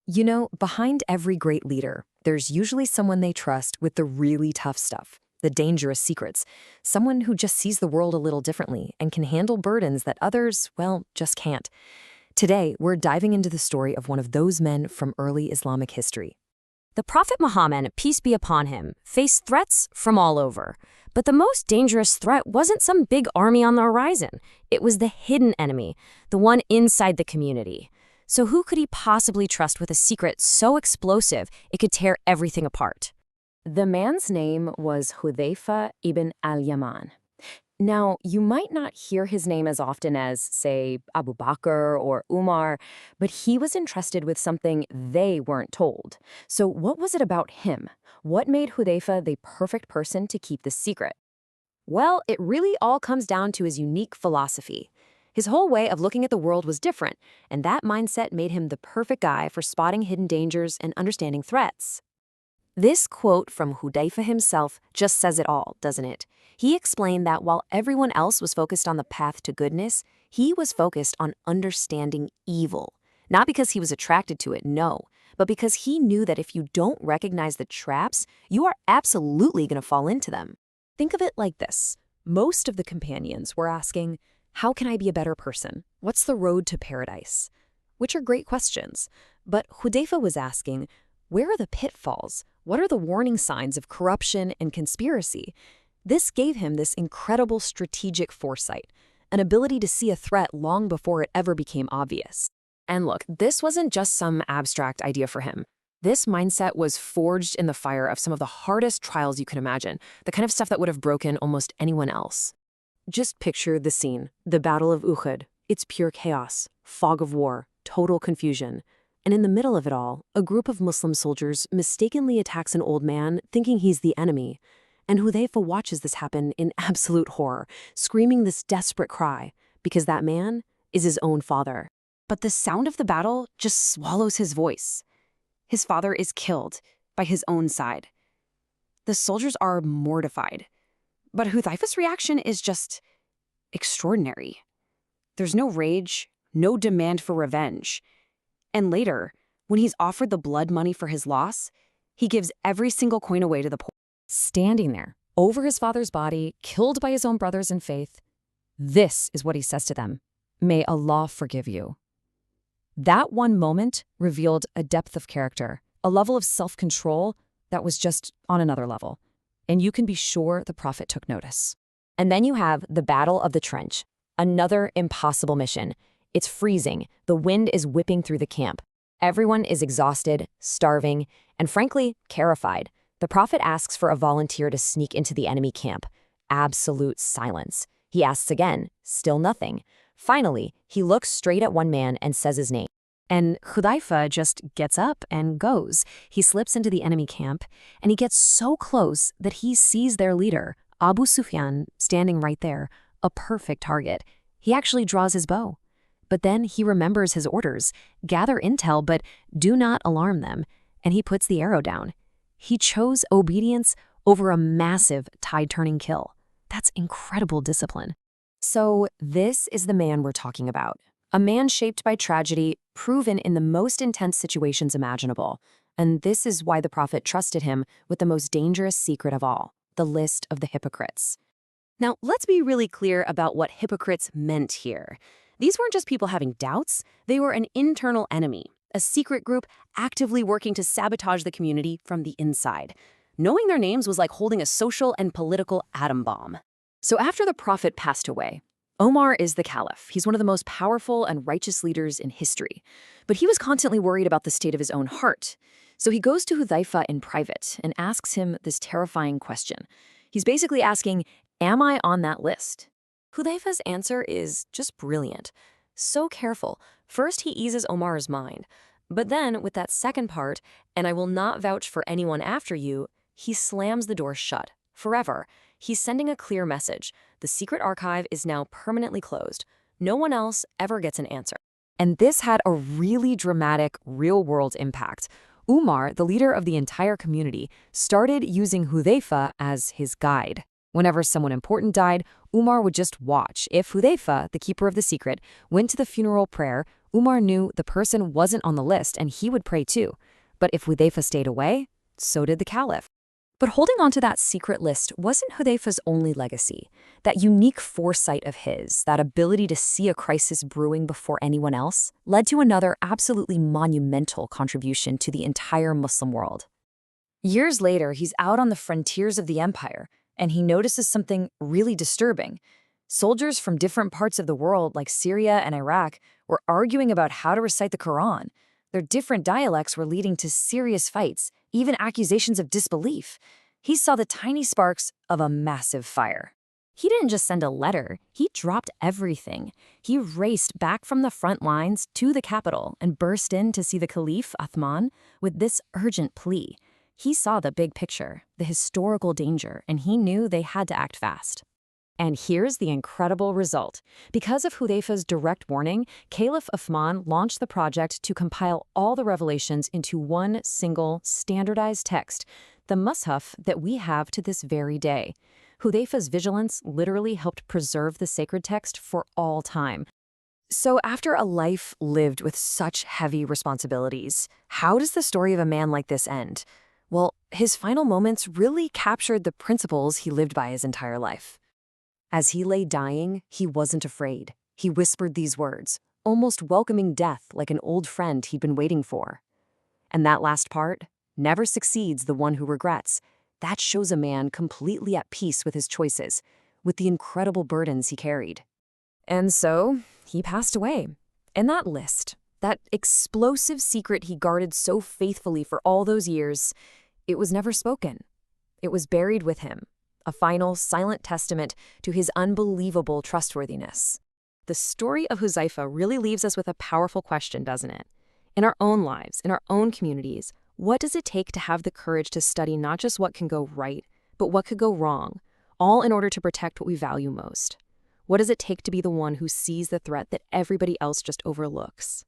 You know, behind every great leader, there's usually someone they trust with the really tough stuff, the dangerous secrets, someone who just sees the world a little differently and can handle burdens that others, well, just can't. Today, we're diving into the story of one of those men from early Islamic history. The Prophet Muhammad, peace be upon him, faced threats from all over. But the most dangerous threat wasn't some big army on the horizon. It was the hidden enemy, the one inside the community. So who could he possibly trust with a secret so explosive it could tear everything apart? The man's name was Hudhayfah ibn al-Yaman. Now, you might not hear his name as often as, say, Abu Bakr or Umar, but he was entrusted with something they weren't told. So what was it about him? What made Hudhayfah the perfect person to keep this secret? Well, it really all comes down to his unique philosophy. His whole way of looking at the world was different, and that mindset made him the perfect guy for spotting hidden dangers and understanding threats. This quote from Hudhayfah himself just says it all, doesn't it? He explained that while everyone else was focused on the path to goodness, he was focused on understanding evil. Not because he was attracted to it, no, but because he knew that if you don't recognize the traps, you are absolutely going to fall into them. Think of it like this. Most of the companions were asking, how can I be a better person? What's the road to paradise? Which are great questions. But Hudhayfah was asking, where are the pitfalls? What are the warning signs of corruption and conspiracy? This gave him this incredible strategic foresight, an ability to see a threat long before it ever became obvious. And look, this wasn't just some abstract idea for him. This mindset was forged in the fire of some of the hardest trials you can imagine, the kind of stuff that would have broken almost anyone else. Just picture the scene, the Battle of Uhud. It's pure chaos, fog of war, total confusion. And in the middle of it all, a group of Muslim soldiers mistakenly attacks an old man, thinking he's the enemy. And Hudhayfah watches this happen in absolute horror, screaming this desperate cry, because that man is his own father. But the sound of the battle just swallows his voice. His father is killed by his own side. The soldiers are mortified. But Hudhayfah's reaction is just extraordinary. There's no rage, no demand for revenge. And later, when he's offered the blood money for his loss, he gives every single coin away to the poor. Standing there, over his father's body, killed by his own brothers in faith, this is what he says to them: "May Allah forgive you." That one moment revealed a depth of character, a level of self-control that was just on another level. And you can be sure the Prophet took notice. And then you have the Battle of the Trench, another impossible mission. It's freezing, the wind is whipping through the camp. Everyone is exhausted, starving, and frankly, terrified. The Prophet asks for a volunteer to sneak into the enemy camp. Absolute silence. He asks again, still nothing. Finally, he looks straight at one man and says his name. And Hudhayfah just gets up and goes. He slips into the enemy camp, and he gets so close that he sees their leader, Abu Sufyan, standing right there, a perfect target. He actually draws his bow. But then he remembers his orders: gather intel, but do not alarm them, and he puts the arrow down. He chose obedience over a massive tide-turning kill. That's incredible discipline. So this is the man we're talking about. A man shaped by tragedy, proven in the most intense situations imaginable. And this is why the Prophet trusted him with the most dangerous secret of all, the list of the hypocrites. Now, let's be really clear about what hypocrites meant here. These weren't just people having doubts, they were an internal enemy, a secret group actively working to sabotage the community from the inside. Knowing their names was like holding a social and political atom bomb. So after the Prophet passed away, Umar is the caliph. He's one of the most powerful and righteous leaders in history. But he was constantly worried about the state of his own heart. So he goes to Hudhayfah in private and asks him this terrifying question. He's basically asking, am I on that list? Hudhayfah's answer is just brilliant. So careful. First, he eases Omar's mind. But then, with that second part, and I will not vouch for anyone after you, he slams the door shut, forever. He's sending a clear message. The secret archive is now permanently closed. No one else ever gets an answer. And this had a really dramatic, real-world impact. Umar, the leader of the entire community, started using Hudhayfah as his guide. Whenever someone important died, Umar would just watch. If Hudhayfah, the keeper of the secret, went to the funeral prayer, Umar knew the person wasn't on the list and he would pray too. But if Hudhayfah stayed away, so did the caliph. But holding on to that secret list wasn't Hudhayfah's only legacy. That unique foresight of his, that ability to see a crisis brewing before anyone else, led to another absolutely monumental contribution to the entire Muslim world. Years later, he's out on the frontiers of the empire, and he notices something really disturbing. Soldiers from different parts of the world, like Syria and Iraq, were arguing about how to recite the Qur'an. Their different dialects were leading to serious fights, even accusations of disbelief. He saw the tiny sparks of a massive fire. He didn't just send a letter, he dropped everything. He raced back from the front lines to the capital and burst in to see the Caliph Uthman with this urgent plea. He saw the big picture, the historical danger, and he knew they had to act fast. And here's the incredible result. Because of Hudhayfah's direct warning, Caliph Uthman launched the project to compile all the revelations into one single, standardized text, the Mus'haf that we have to this very day. Hudhayfah's vigilance literally helped preserve the sacred text for all time. So after a life lived with such heavy responsibilities, how does the story of a man like this end? Well, his final moments really captured the principles he lived by his entire life. As he lay dying, he wasn't afraid. He whispered these words, almost welcoming death like an old friend he'd been waiting for. And that last part, never succeeds the one who regrets, that shows a man completely at peace with his choices, with the incredible burdens he carried. And so, he passed away. And that list, that explosive secret he guarded so faithfully for all those years, it was never spoken. It was buried with him, a final, silent testament to his unbelievable trustworthiness. The story of Hudhayfah really leaves us with a powerful question, doesn't it? In our own lives, in our own communities, what does it take to have the courage to study not just what can go right, but what could go wrong, all in order to protect what we value most? What does it take to be the one who sees the threat that everybody else just overlooks?